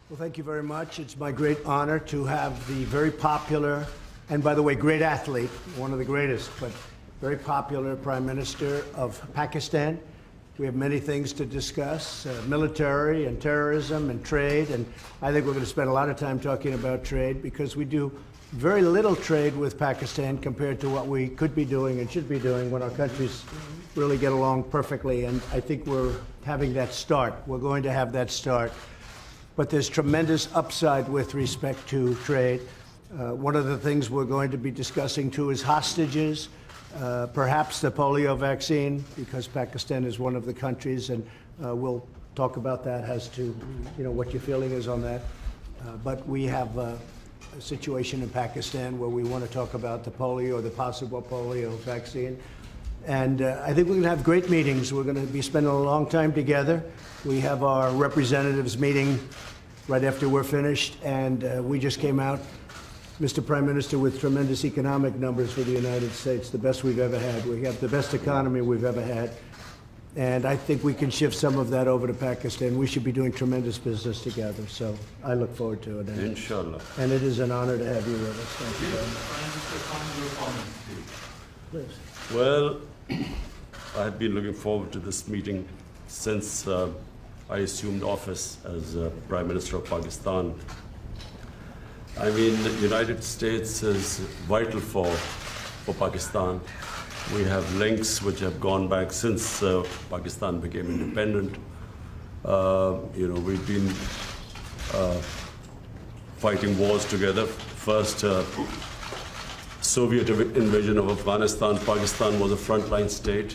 Well, thank you very much. It's my great honor to have the very popular, and by the way, great athlete, one of the greatest, but very popular Prime Minister of Pakistan. We have many things to discuss, military and terrorism and trade, and I think we're going to spend a lot of time talking about trade because we do very little trade with Pakistan compared to what we could be doing and should be doing when our countries really get along perfectly, and I think we're having that start. We're going to have that start. But there's tremendous upside with respect to trade. One of the things we're going to be discussing too is hostages, perhaps the polio vaccine, because Pakistan is one of the countries, and we'll talk about that as to what your feeling is on that. But we have a situation in Pakistan where we want to talk about the polio or the possible polio vaccine. And I think we're going to have great meetings. We're going to be spending a long time together. We have our representatives meeting right after we're finished, and we just came out, Mr. Prime Minister, with tremendous economic numbers for the United States, the best we've ever had. We have the best economy we've ever had, and I think we can shift some of that over to Pakistan. We should be doing tremendous business together, so I look forward to it. Inshallah. And it is an honor to have you with us. Thank you very much. Please. Well, I've been looking forward to this meeting since I assumed office as Prime Minister of Pakistan. I mean, the United States is vital for Pakistan. We have links which have gone back since Pakistan became independent. We've been fighting wars together. First, Soviet invasion of Afghanistan, Pakistan was a frontline state,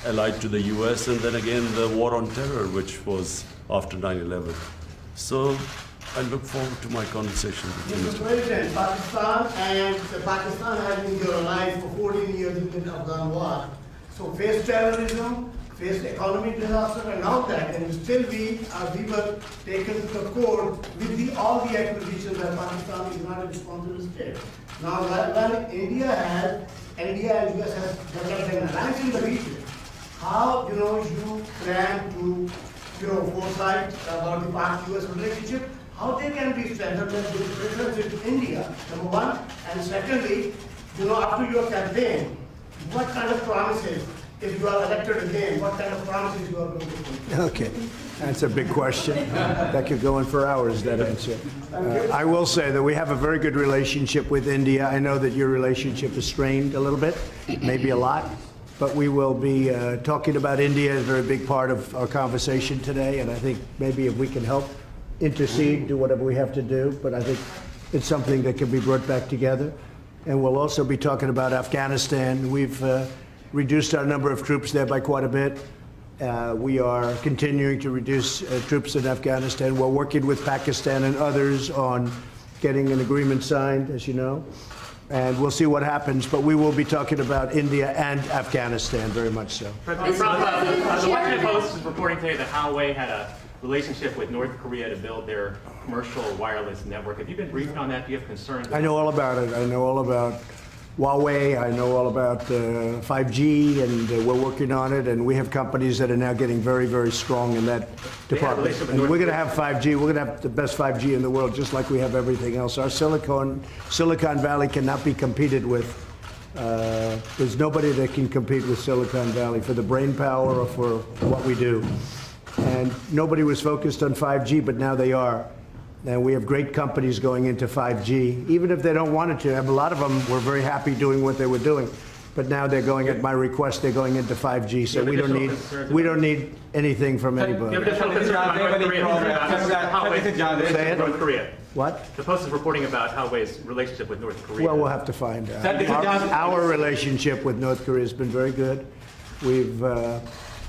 allied to the US, and then again the war on terror, which was after 9/11. So I look forward to my conversation with you. Mr. President, Pakistan has been your allies for 14 years in the Afghan war. So faced terrorism, faced economic disaster, and now that, and still we were taken to the court with all the accusations that Pakistan is not a responsible state. Now, when India and US has developed an alliance in the region, how you plan to foresight about the Pak-US relationship, how they can be strengthened with reference to India, number one, and secondly, after your campaign, what kind of promises, if you are elected again, what kind of promises you are going to make? Okay, that's a big question. That could go on for hours, that answer. I will say that we have a very good relationship with India. I know that your relationship is strained a little bit, maybe a lot, but we will be talking about India as a very big part of our conversation today, and I think maybe if we can help intercede, do whatever we have to do, but I think it's something that can be brought back together. And we'll also be talking about Afghanistan. We've reduced our number of troops there by quite a bit. We are continuing to reduce troops in Afghanistan. We're working with Pakistan and others on getting an agreement signed, as you know, and we'll see what happens. But we will be talking about India and Afghanistan, very much so. The Washington Post is reporting today that Huawei had a relationship with North Korea to build their commercial wireless network. Have you been briefed on that? Do you have concerns? I know all about it. I know all about Huawei. I know all about 5G, and we're working on it. And we have companies that are now getting very, very strong in that department. And we're going to have 5G. We're going to have the best 5G in the world, just like we have everything else. Our Silicon Valley cannot be competed with. There's nobody that can compete with Silicon Valley for the brain power or for what we do. And nobody was focused on 5G, but now they are. And we have great companies going into 5G, even if they don't want it to. A lot of them were very happy doing what they were doing, but now they're going, at my request, they're going into 5G. So we don't need anything from anybody. Say it. North Korea. What? The Post is reporting about Huawei's relationship with North Korea. Well, we'll have to find out. Our relationship with North Korea has been very good. We've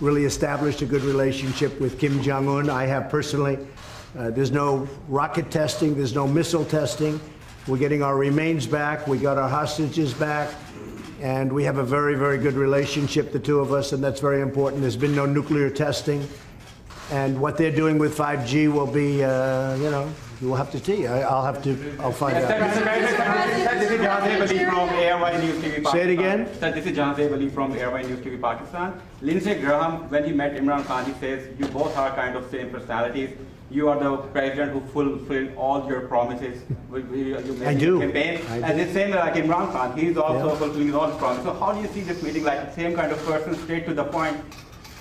really established a good relationship with Kim Jong-un. I have personally. There's no rocket testing. There's no missile testing. We're getting our remains back. We got our hostages back. And we have a very, very good relationship, the two of us, and that's very important. There's been no nuclear testing. And what they're doing with 5G will be, we'll have to see. I'll find out. This is Jahanzeb Ali from ARY News TV Pakistan. Say it again? Sir, this is Jahanzeb Ali from ARY News TV Pakistan. Lindsey Graham, when he met Imran Khan, he says, you both are kind of same personalities. You are the president who fulfilled all your promises. You made I in do. your campaign. I And do. the same like Imran Khan, he's also Yeah. fulfilling all his promises. So how do you see this meeting, like the same kind of person, straight to the point?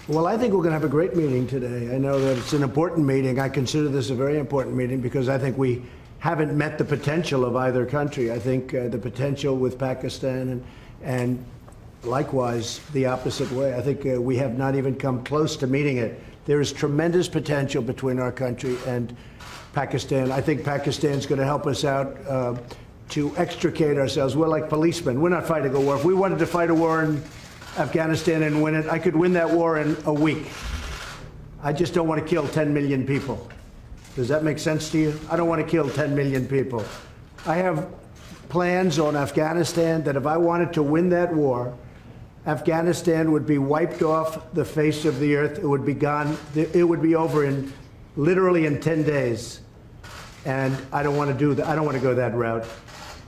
Well, I think we're going to have a great meeting today. I know that it's an important meeting. I consider this a very important meeting because I think we haven't met the potential of either country. I think the potential with Pakistan and likewise the opposite way. I think we have not even come close to meeting it. There is tremendous potential between our country and Pakistan. I think Pakistan's going to help us out to extricate ourselves. We're like policemen. We're not fighting a war. If we wanted to fight a war in Afghanistan and win it, I could win that war in a week. I just don't want to kill 10 million people. Does that make sense to you? I don't want to kill 10 million people. I have plans on Afghanistan that if I wanted to win that war, Afghanistan would be wiped off the face of the earth. It would be gone. It would be over in literally in 10 days. And I don't want to do that. I don't want to go that route.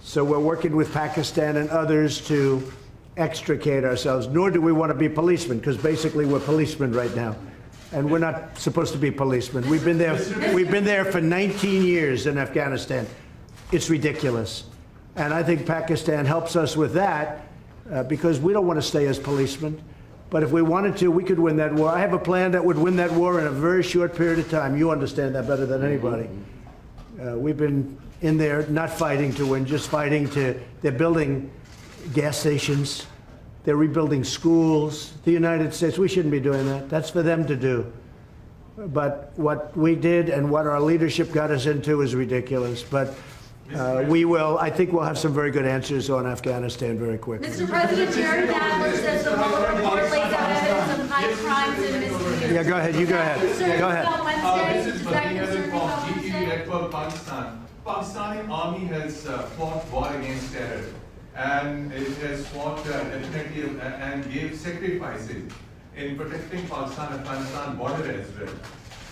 So we're working with Pakistan and others to extricate ourselves, nor do we want to be policemen, because basically we're policemen right now. And we're not supposed to be policemen. We've been there for 19 years in Afghanistan. It's ridiculous. And I think Pakistan helps us with that because we don't want to stay as policemen. But if we wanted to, we could win that war. I have a plan that would win that war in a very short period of time. You understand that better than anybody. We've been in there not fighting to win, just fighting to, they're building gas stations. They're rebuilding schools. The United States, we shouldn't be doing that. That's for them to do. But what we did and what our leadership got us into is ridiculous. But I think we'll have some very good answers on Afghanistan very quickly. Mr. President, Jared Nadler says the Mueller report lays out evidence of high crimes and misdemeanors. Yeah, go ahead. You go ahead. Go ahead. On Wednesday, This is does that Martin concern you from on GTV Wednesday? Network Pakistan. Pakistani army has fought war against terror, and it has fought definitely and gave sacrifices in protecting Pakistan-Afghanistan border as well.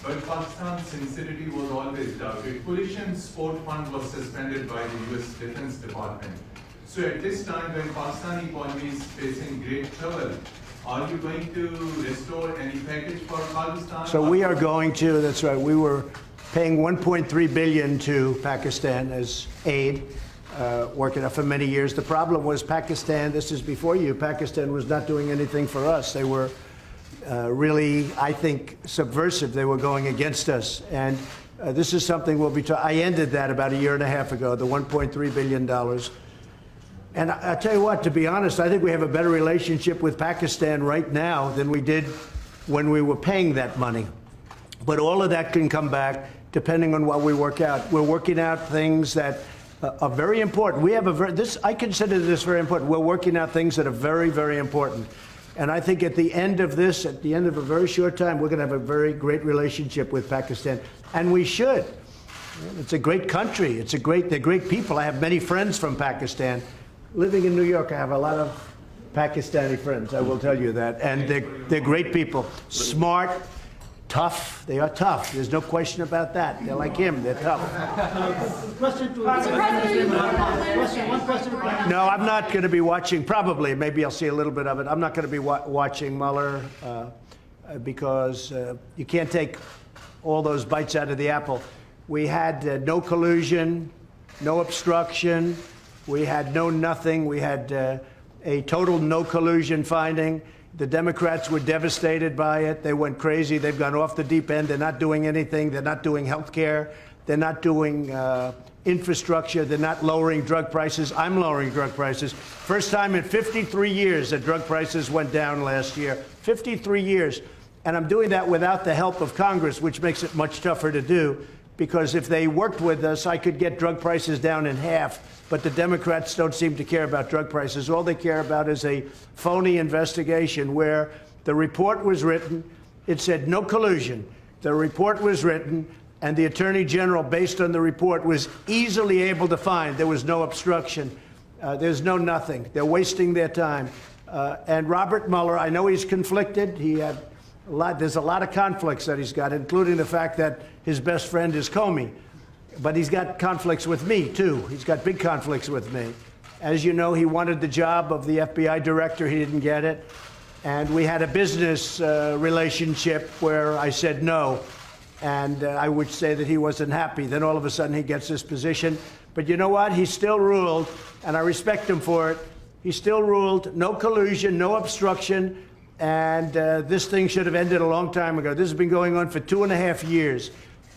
But Pakistan's sincerity was always doubted. Coalition Sport Fund was suspended by the US Defense Department. So at this time when Pakistani economy is facing great trouble, are you going to restore any package for Pakistan? So we are going to, that's right, we were paying $1.3 billion to Pakistan as aid, working out for many years. The problem was Pakistan, this is before you, Pakistan was not doing anything for us. They were really, I think, subversive. They were going against us. And this is something we'll be I ended that about a year and a half ago, the $1.3 billion. And I tell you what, to be honest, I think we have a better relationship with Pakistan right now than we did when we were paying that money. But all of that can come back depending on what we work out. We're working out things that are very important. We have I consider this very important. We're working out things that are very, very important. And I think at the end of this, at the end of a very short time, we're going to have a very great relationship with Pakistan. And we should. It's a great country. They're great people. I have many friends from Pakistan. Living in New York, I have a lot of Pakistani friends, I will tell you that. And they're great people. Smart, tough. They are tough. There's no question about that. They're like him. They're tough. Mr. President, one question. No, I'm not going to be watching, probably, maybe I'll see a little bit of it. I'm not going to be watching Mueller because you can't take all those bites out of the apple. We had no collusion, no obstruction. We had no nothing. We had a total no collusion finding. The Democrats were devastated by it. They went crazy. They've gone off the deep end. They're not doing anything. They're not doing health care. They're not doing infrastructure. They're not lowering drug prices. I'm lowering drug prices. First time in 53 years that drug prices went down last year. 53 years. And I'm doing that without the help of Congress, which makes it much tougher to do. Because if they worked with us, I could get drug prices down in half. But the Democrats don't seem to care about drug prices. All they care about is a phony investigation where the report was written. It said no collusion. The report was written, and the Attorney General, based on the report, was easily able to find there was no obstruction. There's no nothing. They're wasting their time. And Robert Mueller, I know he's conflicted. There's a lot of conflicts that he's got, including the fact that his best friend is Comey. But he's got conflicts with me, too. He's got big conflicts with me. As you know, he wanted the job of the FBI director. He didn't get it. And we had a business relationship where I said no. And I would say that he wasn't happy. Then all of a sudden he gets this position. But you know what? He still ruled, and I respect him for it. He still ruled, no collusion, no obstruction, and this thing should have ended a long time ago. This has been going on for 2.5 years,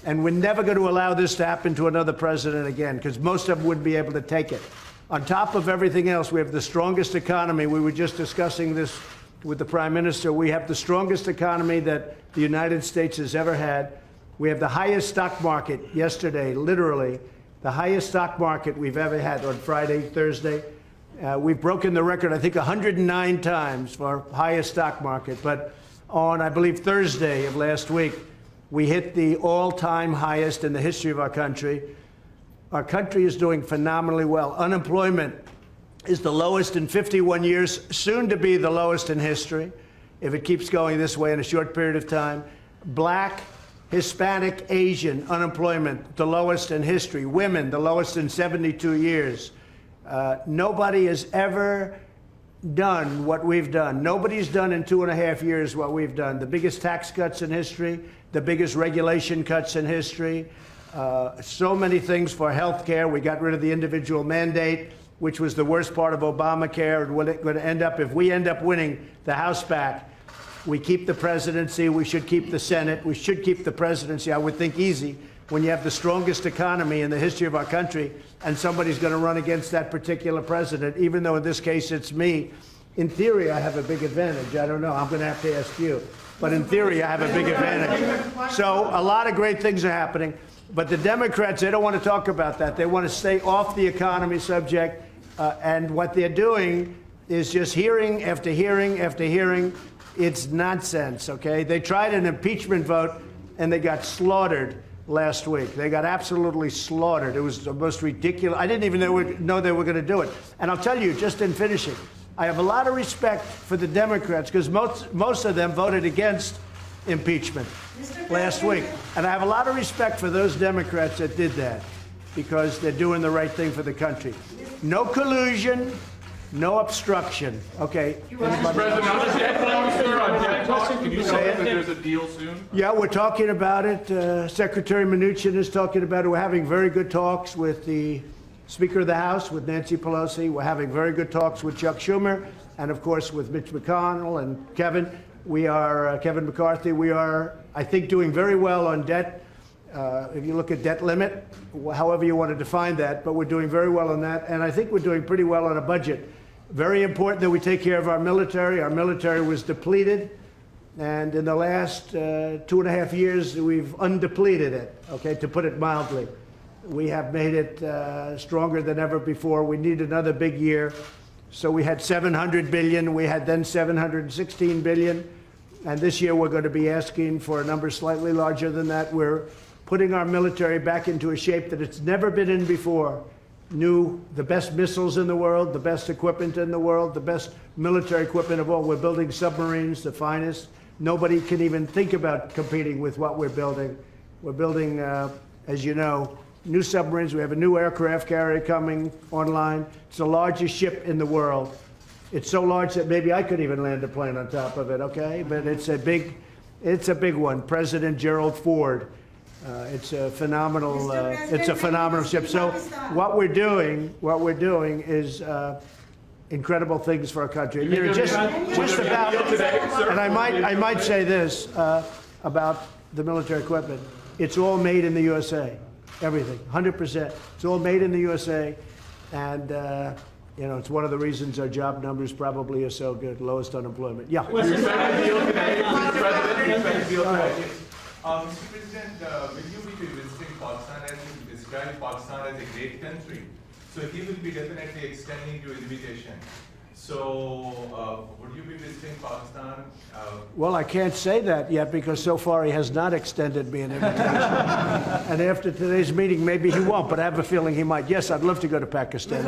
and we're never going to allow this to happen to another president again, because most of them wouldn't be able to take it. On top of everything else, we have the strongest economy. We were just discussing this with the Prime Minister. We have the strongest economy that the United States has ever had. We have the highest stock market yesterday, literally, the highest stock market we've ever had on Friday, Thursday. We've broken the record, I think, 109 times for highest stock market. But on, I believe, Thursday of last week, we hit the all-time highest in the history of our country. Our country is doing phenomenally well. Unemployment is the lowest in 51 years, soon to be the lowest in history, if it keeps going this way in a short period of time. Black, Hispanic, Asian unemployment, the lowest in history. Women, the lowest in 72 years. Nobody has ever done what we've done. Nobody's done in 2.5 years what we've done. The biggest tax cuts in history, the biggest regulation cuts in history, so many things for health care. We got rid of the individual mandate, which was the worst part of Obamacare. And what it's going to end up, if we end up winning the House back, we keep the presidency, we should keep the Senate, we should keep the presidency, I would think easy, when you have the strongest economy in the history of our country, and somebody's going to run against that particular president, even though in this case it's me. In theory, I have a big advantage. I don't know. I'm going to have to ask you. But in theory, I have a big advantage. So a lot of great things are happening. But the Democrats, they don't want to talk about that. They want to stay off the economy subject. And what they're doing is just hearing after hearing after hearing. It's nonsense, okay? They tried an impeachment vote, and they got slaughtered last week. They got absolutely slaughtered. It was the most ridiculous. I didn't even know they were going to do it. And I'll tell you, just in finishing, I have a lot of respect for the Democrats, because most of them voted against impeachment last week. And I have a lot of respect for those Democrats that did that, because they're doing the right thing for the country. No collusion, no obstruction. Okay. President, on the debt talk, can you say that there's a deal soon? Yeah, we're talking about it. Secretary Mnuchin is talking about it. We're having very good talks with the Speaker of the House, with Nancy Pelosi. We're having very good talks with Chuck Schumer, and of course with Mitch McConnell and Kevin. We are, Kevin McCarthy, we are, I think, doing very well on debt. If you look at debt limit, however you want to define that, but we're doing very well on that. And I think we're doing pretty well on a budget. Very important that we take care of our military. Our military was depleted. And in the last 2.5 years, we've undepleted it, okay, to put it mildly. We have made it stronger than ever before. We need another big year. So we had $700 billion. We had then $716 billion. And this year we're going to be asking for a number slightly larger than that. We're putting our military back into a shape that it's never been in before. The best missiles in the world, the best equipment in the world, the best military equipment of all. We're building submarines, the finest. Nobody can even think about competing with what we're building. We're building, as you know, new submarines. We have a new aircraft carrier coming online. It's the largest ship in the world. It's so large that maybe I could even land a plane on top of it, okay? But it's a big one. President Gerald Ford. It's a phenomenal ship. So what we're doing is incredible things for our country. You know, just about, and I might say this about the military equipment. It's all made in the USA. Everything, 100%. It's all made in the USA, and you know, it's one of the reasons our job numbers probably are so good, lowest unemployment. Yeah. Mr. President, will you be visiting Pakistan, as you described Pakistan as a great country? So he will be definitely extending your invitation. So would you be visiting Pakistan? Well, I can't say that yet, because so far he has not extended me an invitation. And after today's meeting, maybe he won't, but I have a feeling he might. Yes, I'd love to go to Pakistan.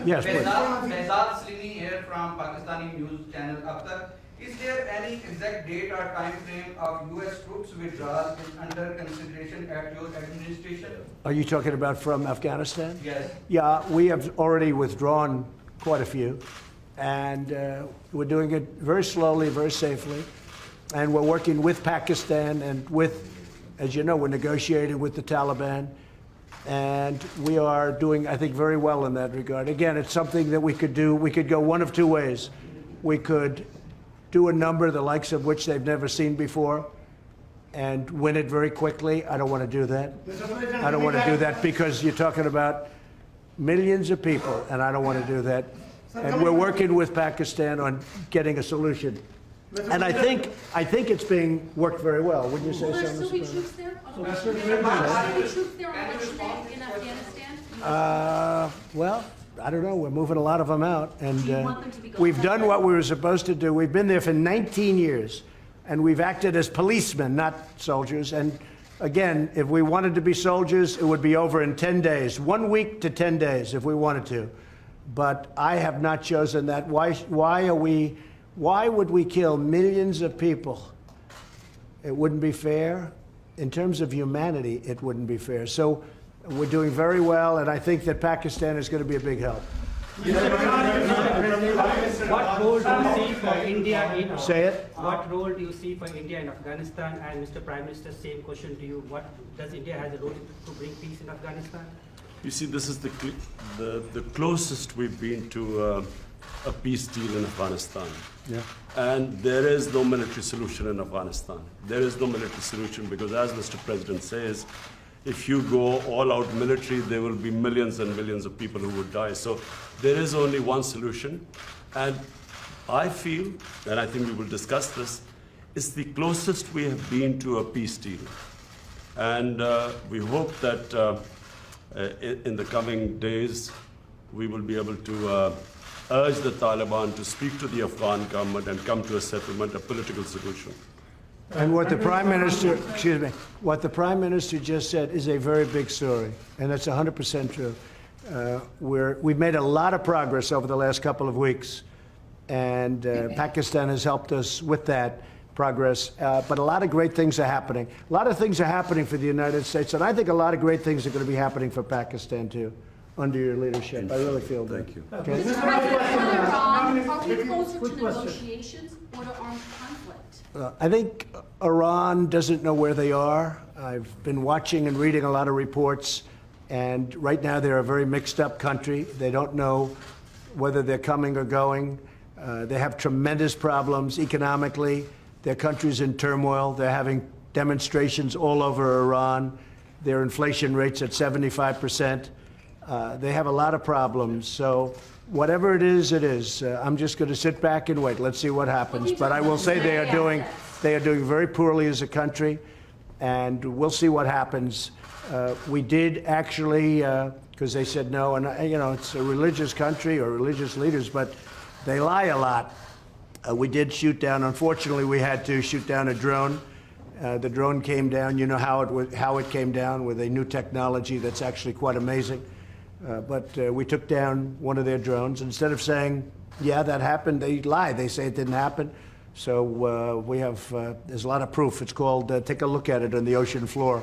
Yes, please. Behzad Salimi here from Pakistani news channel Akhtar. Is there any exact date or time frame of U.S. troops withdrawal is under consideration at your administration? Are you talking about from Afghanistan? Yes. Yeah, we have already withdrawn quite a few, and we're doing it very slowly, very safely. and we're working with Pakistan and with, as you know, we're negotiating with the Taliban. And we are doing, I think, very well in that regard. Again, it's something that we could do. We could go one of two ways. We could do a number the likes of which they've never seen before and win it very quickly. I don't want to do that. I don't want to do that because you're talking about millions of people, and I don't want to do that. And we're working with Pakistan on getting a solution. And I think it's being worked very well. Wouldn't you say Will so, there still be Mr. troops there? Will there still be troops there on election day in Afghanistan? Well, I don't know. We're moving a lot of them out, and Do you want them to be gone? we've done what we were supposed to do. We've been there for 19 years, and we've acted as policemen, not soldiers. And again, if we wanted to be soldiers, it would be over in 10 days, 1 week to 10 days, if we wanted to. But I have not chosen that. Why would we kill millions of people? It wouldn't be fair. In terms of humanity, it wouldn't be fair. So we're doing very well, and I think that Pakistan is going to be a big help. What role do you see for India in Say it. What role do you see for India in Afghanistan? And Mr. Prime Minister, same question to you. What does India have a role to bring peace in Afghanistan? You see, this is the closest we've been to a peace deal in Afghanistan. Yeah. And there is no military solution in Afghanistan. There is no military solution because, as Mr. President says, if you go all out military, there will be millions and millions of people who would die. So there is only one solution. And I feel, and I think we will discuss this, it's the closest we have been to a peace deal. And we hope that in the coming days, we will be able to urge the Taliban to speak to the Afghan government and come to a settlement, a political solution. And what the Prime Minister, excuse me, what the Prime Minister just said is a very big story, and that's 100% true. We've made a lot of progress over the last couple of weeks, and Pakistan has helped us with that progress. But a lot of great things are happening. A lot of things are happening for the United States, and I think a lot of great things are going to be happening for Pakistan, too, under your leadership. I really feel that. Thank you. Okay. Mr. President, on Iran, are we closer to negotiations or to armed conflict? I think Iran doesn't know where they are. I've been watching and reading a lot of reports, and right now they're a very mixed up country. They don't know whether they're coming or going. They have tremendous problems economically. Their country's in turmoil. They're having demonstrations all over Iran. Their inflation rate's at 75%. They have a lot of problems. So whatever it is, it is. I'm just going to sit back and wait. Let's see what happens. But I will say they are doing very poorly as a country, and we'll see what happens. We did actually, because they said no, and it's a religious country or religious leaders, but they lie a lot. We did shoot down. Unfortunately, we had to shoot down a drone. The drone came down. You know how it came down, with a new technology that's actually quite amazing. But we took down one of their drones. Instead of saying, yeah, that happened, they lie. They say it didn't happen. So we have, there's a lot of proof. It's called, take a look at it on the ocean floor.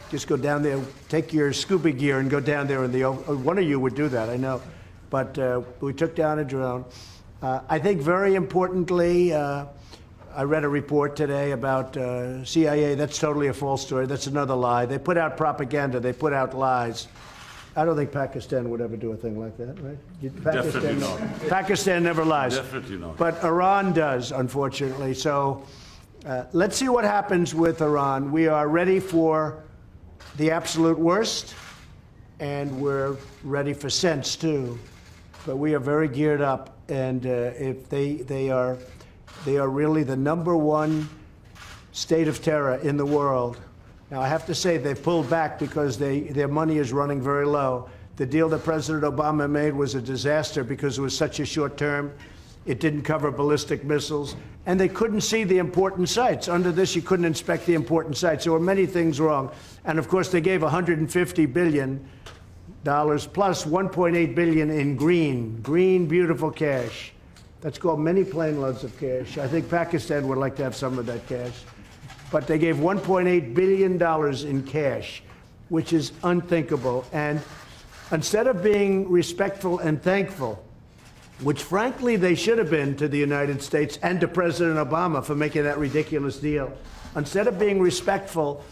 Just go down there, take your scuba gear and go down there in the ocean. One of you would do that, I know. But we took down a drone. I think very importantly, I read a report today about CIA. That's totally a false story. That's another lie. They put out propaganda. They put out lies. I don't think Pakistan would ever do a thing like that, right? Definitely not. Pakistan never lies. Definitely not. But Iran does, unfortunately. So let's see what happens with Iran. We are ready for the absolute worst, and we're ready for sense, too. But we are very geared up, and if they are really the #1 state of terror in the world. Now, I have to say they've pulled back because their money is running very low. The deal that President Obama made was a disaster because it was such a short term. It didn't cover ballistic missiles, and they couldn't see the important sites. Under this, you couldn't inspect the important sites. There were many things wrong. And of course, they gave $150 billion plus $1.8 billion in green, beautiful cash. That's called many plane loads of cash. I think Pakistan would like to have some of that cash. But they gave $1.8 billion in cash, which is unthinkable. And instead of being respectful and thankful which frankly they should have been to the United States and to President Obama for making that ridiculous deal. Instead of being respectful,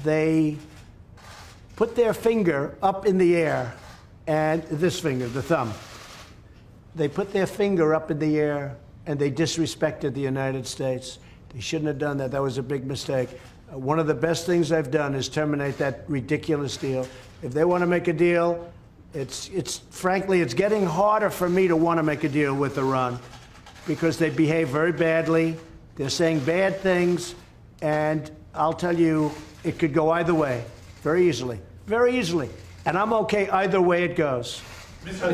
they put their finger up in the air, and this finger, the thumb, they put their finger up in the air and they disrespected the United States. They shouldn't have done that. That was a big mistake. One of the best things I've done is terminate that ridiculous deal. If they want to make a deal, frankly, it's getting harder for me to want to make a deal with Iran because they behave very badly. They're saying bad things, and I'll tell you, it could go either way, very easily, very easily. And I'm okay either way it goes. Yeah,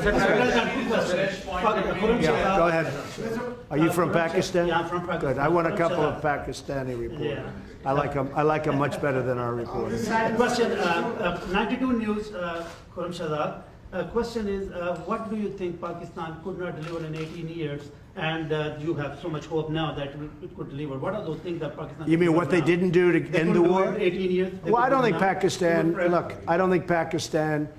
go ahead. Are you from Pakistan? Yeah, I'm from Pakistan. Good. I want a couple of Pakistani reporters. Yeah. I like them much better than our reporters. Question, 92 News, Khurram Shahzad. Question is, what do you think Pakistan could not deliver in 18 years, and you have so much hope now that it could deliver? What are those things that Pakistan? You mean what they didn't do to end the war? 18 years. Well, I don't think Pakistan. Look, I don't think Pakistan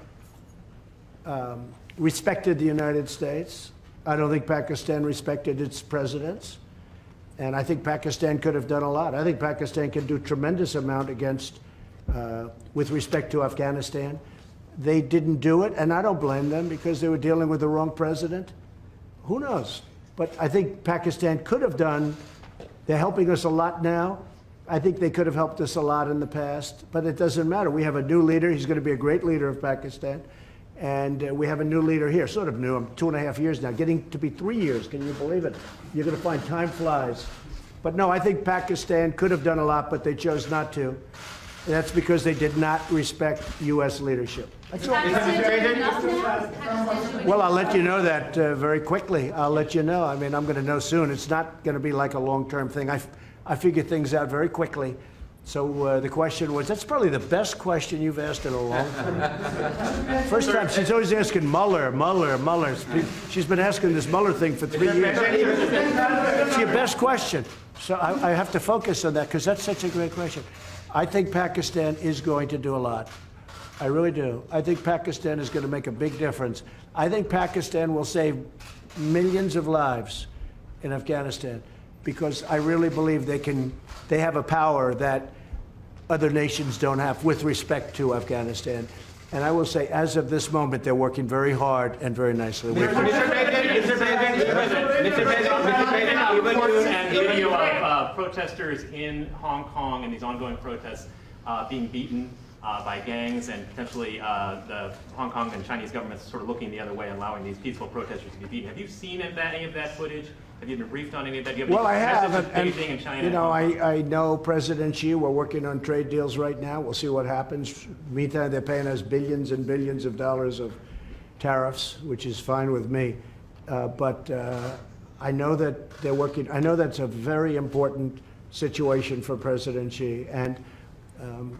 respected the United States. I don't think Pakistan respected its presidents. And I think Pakistan could have done a lot. I think Pakistan can do a tremendous amount with respect to Afghanistan. They didn't do it, and I don't blame them because they were dealing with the wrong president. Who knows? But I think Pakistan could have done, they're helping us a lot now. I think they could have helped us a lot in the past, but it doesn't matter. We have a new leader. He's going to be a great leader of Pakistan. And we have a new leader here, sort of new. I'm 2.5 years now, getting to be 3 years. Can you believe it? You're going to find time flies. But no, I think Pakistan could have done a lot, but they chose not to. And that's because they did not respect U.S. leadership. That's all. Well, I'll let you know that very quickly. I'll let you know. I mean, I'm going to know soon. It's not going to be like a long-term thing. I figure things out very quickly. So the question was, that's probably the best question you've asked in a long time. First time, she's always asking Mueller. She's been asking this Mueller thing for 3 years. It's your best question. So I have to focus on that because that's such a great question. I think Pakistan is going to do a lot. I really do. I think Pakistan is going to make a big difference. I think Pakistan will save millions of lives in Afghanistan because I really believe they have a power that other nations don't have with respect to Afghanistan. And I will say, as of this moment, they're working very hard and very nicely. Mr. President, reports and video of protesters in Hong Kong and these ongoing protests being beaten by gangs, and potentially the Hong Kong and Chinese governments sort of looking the other way, allowing these peaceful protesters to be beaten. Have you seen any of that footage? Have you been briefed on any of that? Well, I have. And, Beijing and China, you know, I know President Xi. We're working on trade deals right now. We'll see what happens. Meantime, they're paying us billions and billions of dollars of tariffs, which is fine with me. But I know that they're working. I know that's a very important situation for President Xi. And,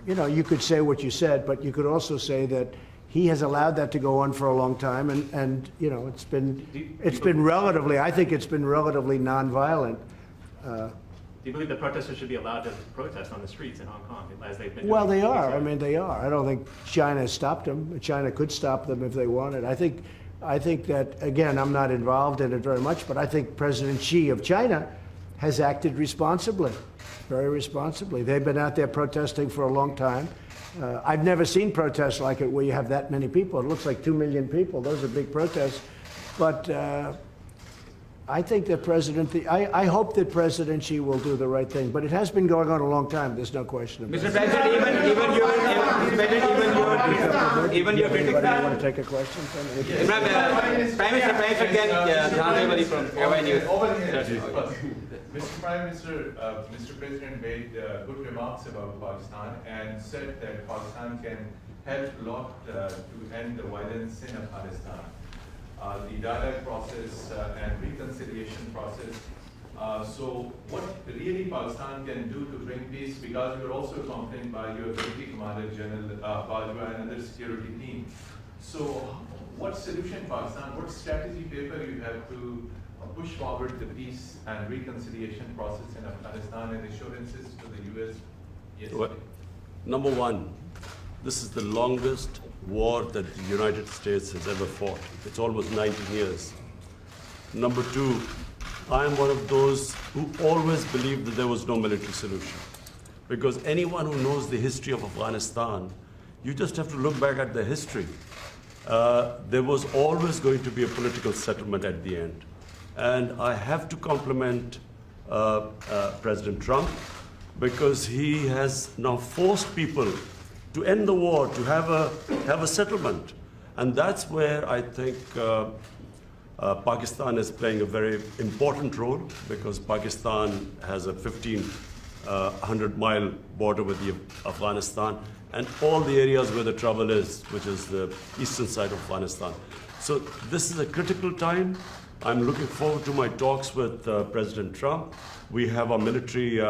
you know, you could say what you said, but you could also say that he has allowed that to go on for a long time, and you know, it's been relatively, I think it's been relatively nonviolent. Do you believe the protesters should be allowed to protest on the streets in Hong Kong as they've been doing? Well, they are. I mean, they are. I don't think China stopped them. China could stop them if they wanted. I think that, again, I'm not involved in it very much, but I think President Xi of China has acted responsibly, very responsibly. They've been out there protesting for a long time. I've never seen protests like it where you have that many people. It looks like 2 million people. Those are big protests. But I think that I hope that President Xi will do the right thing. But it has been going on a long time. There's no question about it. Mr. President, even your Anybody want to take a question? Prime Minister can from Mr. Prime Minister, Mr. President made good remarks about Pakistan and said that Pakistan can help a lot to end the violence in Afghanistan. The dialogue process and reconciliation process. So what really Pakistan can do to bring peace, because you're also accompanied by your Deputy Commander General Bajwa and other security team. So what solution Pakistan, what strategy paper you have to push forward the peace and reconciliation process in Afghanistan and assurances to the U.S.? Yes. Well, number one, this is the longest war that the United States has ever fought. It's almost 19 years. Number two, I am one of those who always believed that there was no military solution. Because anyone who knows the history of Afghanistan, you just have to look back at the history. There was always going to be a political settlement at the end. And I have to compliment President Trump, because he has now forced people to end the war, to have a settlement. And that's where I think Pakistan is playing a very important role, because Pakistan has a 1,500-mile border with Afghanistan, and all the areas where the trouble is, which is the eastern side of Afghanistan. So this is a critical time. I'm looking forward to my talks with President Trump. We have our military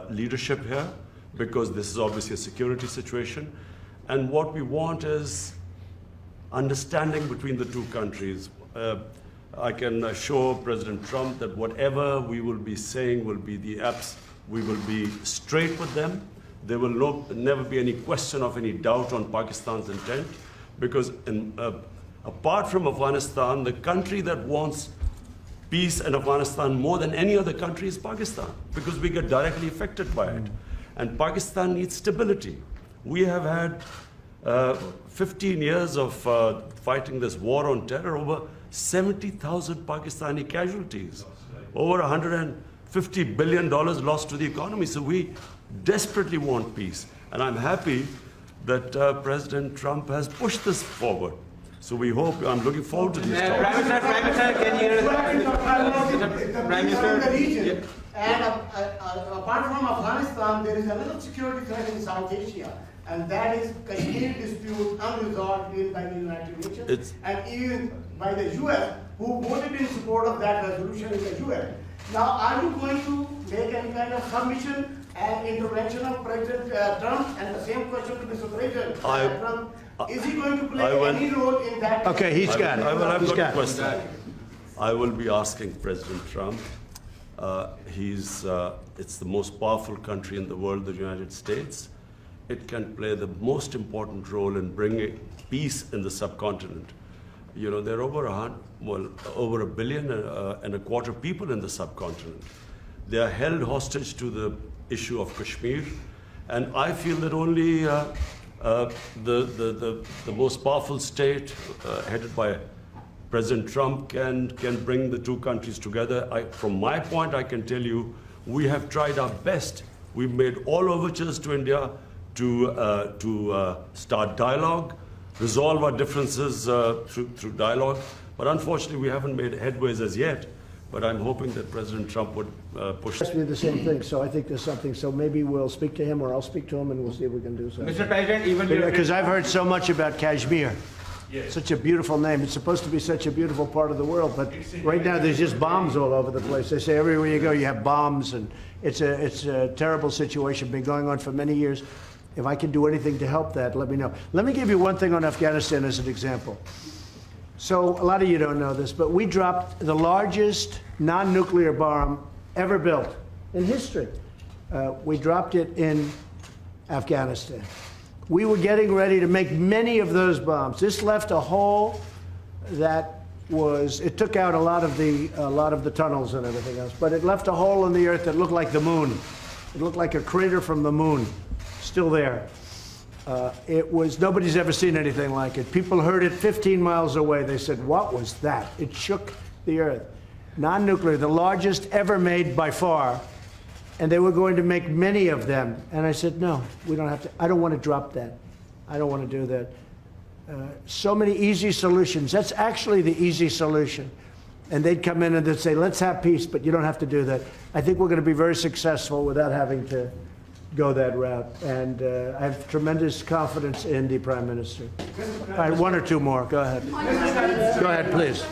leadership here, because this is obviously a security situation. And what we want is understanding between the two countries. I can assure President Trump that whatever we will be saying will be the apps. We will be straight with them. There will never be any question of any doubt on Pakistan's intent, because apart from Afghanistan, the country that wants peace in Afghanistan more than any other country is Pakistan, because we get directly affected by it. And Pakistan needs stability. We have had 15 years of fighting this war on terror, over 70,000 Pakistani casualties, over $150 billion lost to the economy. So we desperately want peace. And I'm happy that President Trump has pushed this forward. So we hope, I'm looking forward to these talks. Prime Minister, can you... Prime Minister, the region. And apart from Afghanistan, there is another security threat in South Asia, and that is Kashmir dispute unresolved by the United Nations and even by the US, who voted in support of that resolution in the UN. Now, are you going to make any kind of submission and intervention of President Trump? And the same question to Mr. President Trump. Is he going to play any role in that? Okay, he's got it. I've got a question. I will be asking President Trump. It's the most powerful country in the world, the United States. It can play the most important role in bringing peace in the subcontinent. You know, there are over a billion and a quarter people in the subcontinent. They are held hostage to the issue of Kashmir, and I feel that only the most powerful state, headed by President Trump, can bring the two countries together. From my point, I can tell you, we have tried our best. We've made all overtures to India to start dialogue, resolve our differences through dialogue. But unfortunately, we haven't made headways as yet. But I'm hoping that President Trump would push. Asked me the same thing, so I think there's something. So maybe we'll speak to him, or I'll speak to him, and we'll see if we can do something. Mr. President, even Because I've heard so much about Kashmir. Such a beautiful name. It's supposed to be such a beautiful part of the world, but right now there's just bombs all over the place. They say everywhere you go you have bombs, and it's a terrible situation. Been going on for many years. If I can do anything to help that, let me know. Let me give you one thing on Afghanistan as an example. So a lot of you don't know this, but we dropped the largest non-nuclear bomb ever built in history. We dropped it in Afghanistan. We were getting ready to make many of those bombs. This left a hole that it took out a lot of the tunnels and everything else, but it left a hole in the earth that looked like the moon. It looked like a crater from the moon, still there. Nobody's ever seen anything like it. People heard it 15 miles away. They said, what was that? It shook the earth. Non-nuclear, the largest ever made by far. And they were going to make many of them. And I said, no, we don't have to. I don't want to drop that. I don't want to do that. So many easy solutions. That's actually the easy solution. And they'd come in and they'd say, let's have peace, but you don't have to do that. I think we're going to be very successful without having to go that route. And I have tremendous confidence in the Prime Minister. All right, one or two more. Go ahead. Go ahead, please.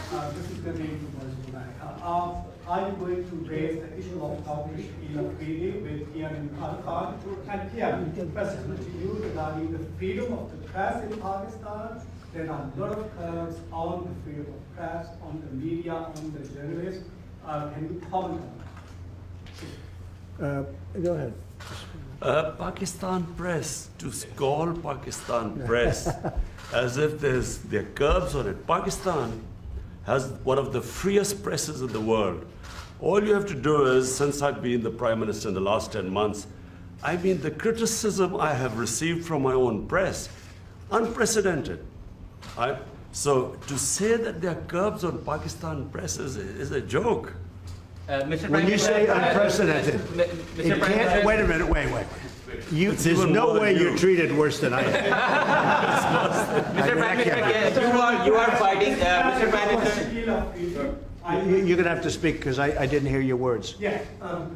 Are you going to raise the issue of public in a treaty with Imran Khan? And here, question to you regarding the freedom of the press in Pakistan. There are a lot of curbs on the freedom of press, on the media, on the journalists. Can you comment on that? Go ahead. Pakistan press, to call Pakistan press as if there are curbs on it. Pakistan has one of the freest presses in the world. All you have to do is, since I've been the Prime Minister in the last 10 months, I mean, the criticism I have received from my own press, unprecedented. So to say that there are curbs on Pakistan press is a joke. When you say unprecedented, it can't, wait a minute, wait. There's no way you're treated worse than I am. Mr. Prime Minister, you are fighting, Mr. Prime Minister. You're going to have to speak because I didn't hear your words. Yeah,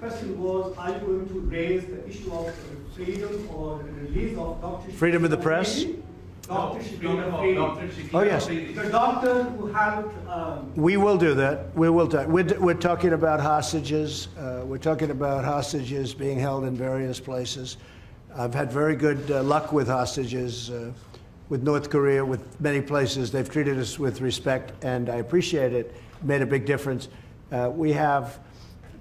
question was, are you going to raise the issue of freedom or release of Dr. Freedom of the press? Dr. Oh, yes. The doctor who helped. We will do that. We will talk. We're talking about hostages. We're talking about hostages being held in various places. I've had very good luck with hostages, with North Korea, with many places. They've treated us with respect, and I appreciate it. Made a big difference. We have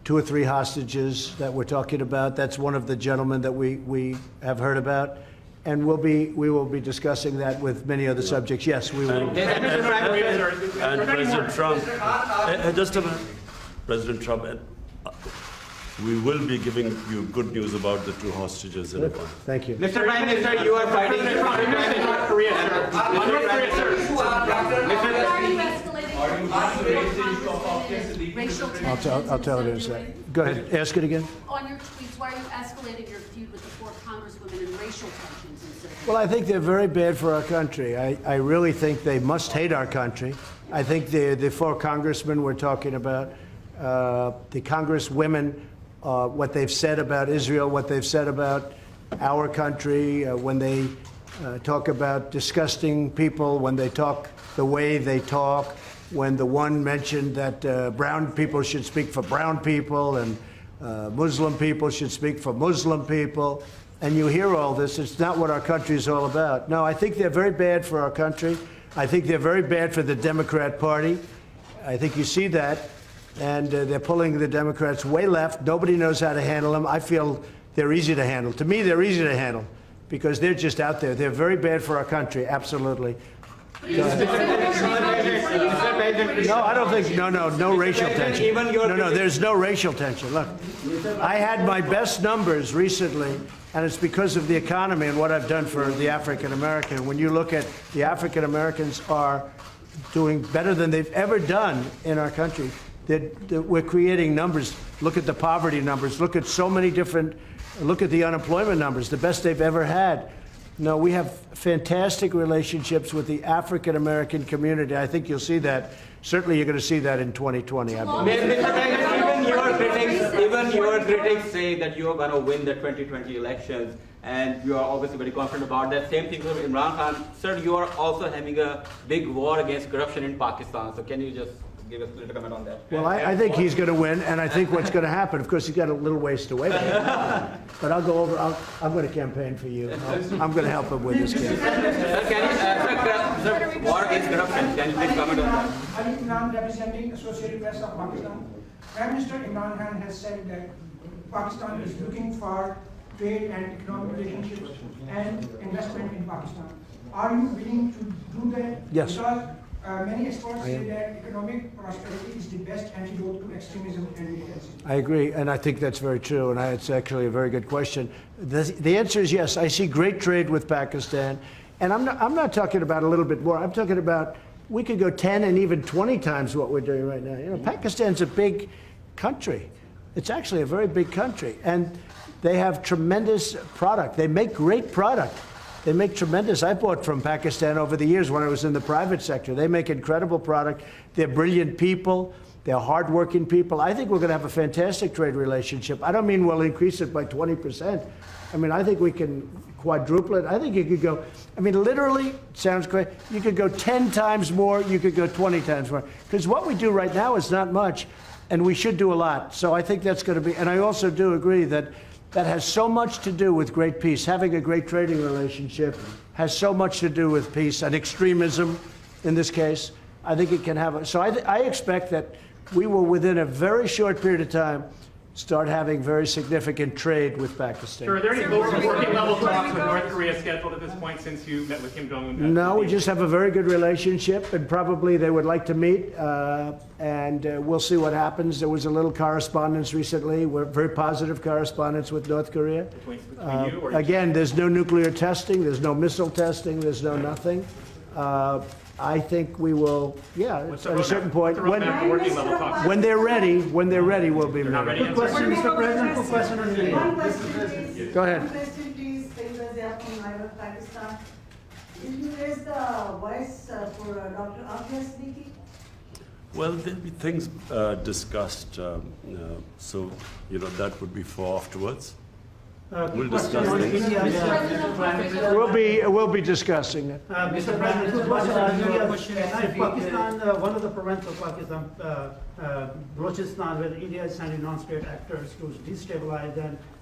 2 or 3 hostages that we're talking about. That's one of the gentlemen that we have heard about. And we will be discussing that with many other subjects. Yes, we will. And President Trump, just a minute. President Trump, we will be giving you good news about the 2 hostages in a month. Thank you. Mr. Prime Minister, you are fighting. North Korea, sir. North Korea, sir. I'll tell it in a second. Go ahead, ask it again. On your tweets, why are you escalating your feud with the 4 congresswomen and racial tensions and so forth? Well, I think they're very bad for our country. I really think they must hate our country. I think the 4 congressmen we're talking about, the congresswomen, what they've said about Israel, what they've said about our country, when they talk about disgusting people, when they talk the way they talk, when the one mentioned that brown people should speak for brown people and Muslim people should speak for Muslim people, and you hear all this, it's not what our country is all about. No, I think they're very bad for our country. I think they're very bad for the Democrat Party. I think you see that, and they're pulling the Democrats way left. Nobody knows how to handle them. I feel they're easy to handle. To me, they're easy to handle because they're just out there. They're very bad for our country, absolutely. No, I don't think, no racial tension. No, there's no racial tension. Look, I had my best numbers recently, and it's because of the economy and what I've done for the African American. When you look at the African Americans are doing better than they've ever done in our country. We're creating numbers. Look at the poverty numbers. Look at so many different, look at the unemployment numbers, the best they've ever had. No, we have fantastic relationships with the African American community. I think you'll see that. Certainly, you're going to see that in 2020. I believe. Even your critics say that you are going to win the 2020 elections, and you are obviously very confident about that. Same thing with Imran Khan. Sir, you are also having a big war against corruption in Pakistan. So can you just give us a little comment on that? Well, I think he's going to win, and I think what's going to happen, of course, he's got a little ways to wait. But I'll go over, I'm going to campaign for you. I'm going to help him with this campaign. Sir, can you, sir, war against corruption, can you please comment on that? I'm Imran, representing Associated Press of Pakistan. Prime Minister Imran Khan has said that Pakistan is looking for trade and economic relationships and investment in Pakistan. Are you willing to do that? Yes. Because many experts say that economic prosperity is the best antidote to extremism and militancy. I agree, and I think that's very true, and it's actually a very good question. The answer is yes. I see great trade with Pakistan, and I'm not talking about a little bit more. I'm talking about we could go 10 and even 20 times what we're doing right now. You know, Pakistan's a big country. It's actually a very big country, and they have tremendous product. They make great product. They make tremendous. I bought from Pakistan over the years when I was in the private sector. They make incredible product. They're brilliant people. They're hardworking people. I think we're going to have a fantastic trade relationship. I don't mean we'll increase it by 20%. I mean, I think we can quadruple it. I think you could go, I mean, literally, it sounds great. You could go 10 times more. You could go 20 times more. Because what we do right now is not much, and we should do a lot. So I think that's going to be, and I also do agree that that has so much to do with great peace. Having a great trading relationship has so much to do with peace and extremism in this case. I think it can have, so I expect that we will, within a very short period of time, start having very significant trade with Pakistan. Sir, are there any working level talks with North Korea scheduled at this point since you met with Kim Jong-un? No, we just have a very good relationship, and probably they would like to meet, and we'll see what happens. There was a little correspondence recently, very positive correspondence with North Korea. Between you or Again, there's no nuclear testing, there's no missile testing, there's no nothing. I think we will, at a certain point, when they're ready, we'll be ready. Quick question, Mr. President, quick question on India. One question, please. Go ahead. One question, please. Because they are from Pakistan. Will you raise the voice for Dr. Afghani speaking? Well, there'll be things discussed, so that would be for afterwards. We'll discuss things. We'll be discussing it. Mr. President, quick question on India. Pakistan, one of the provinces of Pakistan, Balochistan, where India is sending non-state actors to destabilize,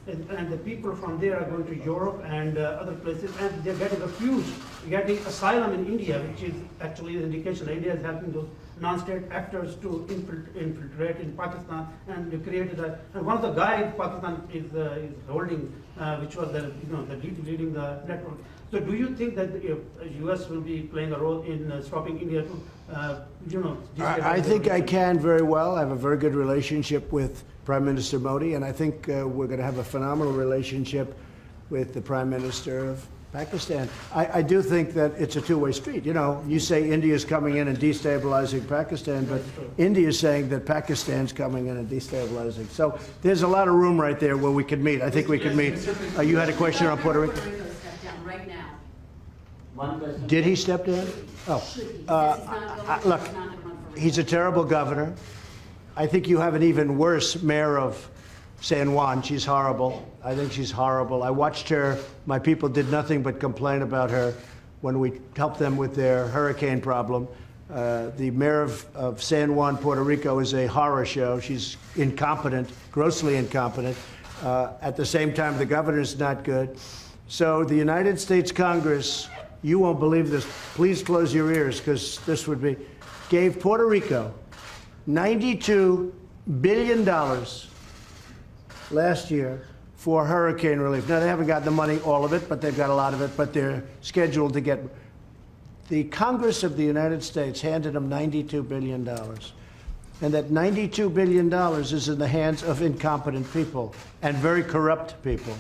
and the people from there are going to Europe and other places, and they're getting refuged, getting asylum in India, which is actually an indication that India is helping those non-state actors to infiltrate in Pakistan, and they created and one of the guys Pakistan is holding, which was leading the network. So do you think that the U.S. will be playing a role in stopping India to, I think I can very well. I have a very good relationship with Prime Minister Modi, and I think we're going to have a phenomenal relationship with the Prime Minister of Pakistan. I do think that it's a two-way street. You say India's coming in and destabilizing Pakistan, but India's saying that Pakistan's coming in and destabilizing. So there's a lot of room right there where we could meet. I think we could meet. You had a question on Puerto Rico? Right now. One question. Did he step down? Look, he's a terrible governor. I think you have an even worse mayor of San Juan. She's horrible. I think she's horrible. I watched her. My people did nothing but complain about her when we helped them with their hurricane problem. The mayor of San Juan, Puerto Rico, is a horror show. She's incompetent, grossly incompetent. At the same time, the governor's not good. So the United States Congress, you won't believe this. Please close your ears, because this would be, gave Puerto Rico $92 billion last year for hurricane relief. Now, they haven't got the money, all of it, but they've got a lot of it, but they're scheduled to get. The Congress of the United States handed them $92 billion. And that $92 billion is in the hands of incompetent people and very corrupt people.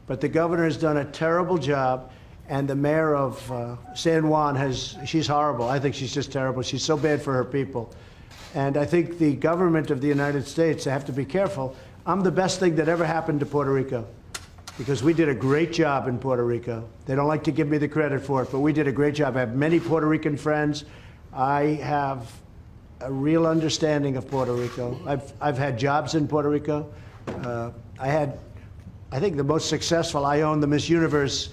But the governor has done a terrible job, and the mayor of San Juan she's horrible. I think she's just terrible. She's so bad for her people. And I think the government of the United States, they have to be careful. I'm the best thing that ever happened to Puerto Rico, because we did a great job in Puerto Rico. They don't like to give me the credit for it, but we did a great job. I have many Puerto Rican friends. I have a real understanding of Puerto Rico. I've had jobs in Puerto Rico. I think the most successful, I owned the Miss Universe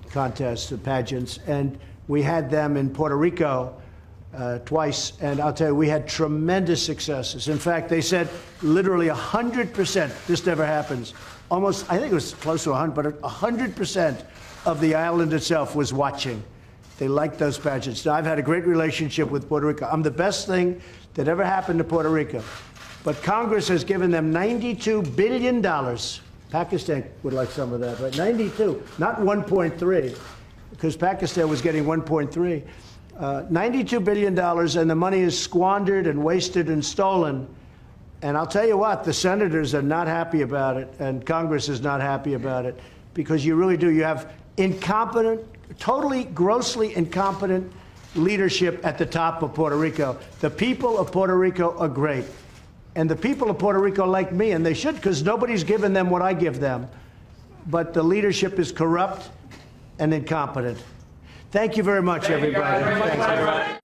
contest, the pageants, and we had them in Puerto Rico twice, and I'll tell you, we had tremendous successes. In fact, they said literally 100%, this never happens, almost, I think it was close to 100, but 100% of the island itself was watching. They liked those pageants. Now, I've had a great relationship with Puerto Rico. I'm the best thing that ever happened to Puerto Rico. But Congress has given them $92 billion. Pakistan would like some of that, right? 92, not 1.3, because Pakistan was getting 1.3. $92 billion, and the money is squandered and wasted and stolen. And I'll tell you what, the senators are not happy about it, and Congress is not happy about it, because you really do. You have incompetent, totally, grossly incompetent leadership at the top of Puerto Rico. The people of Puerto Rico are great. And the people of Puerto Rico like me, and they should, because nobody's given them what I give them. But the leadership is corrupt and incompetent. Thank you very much, everybody. Thanks.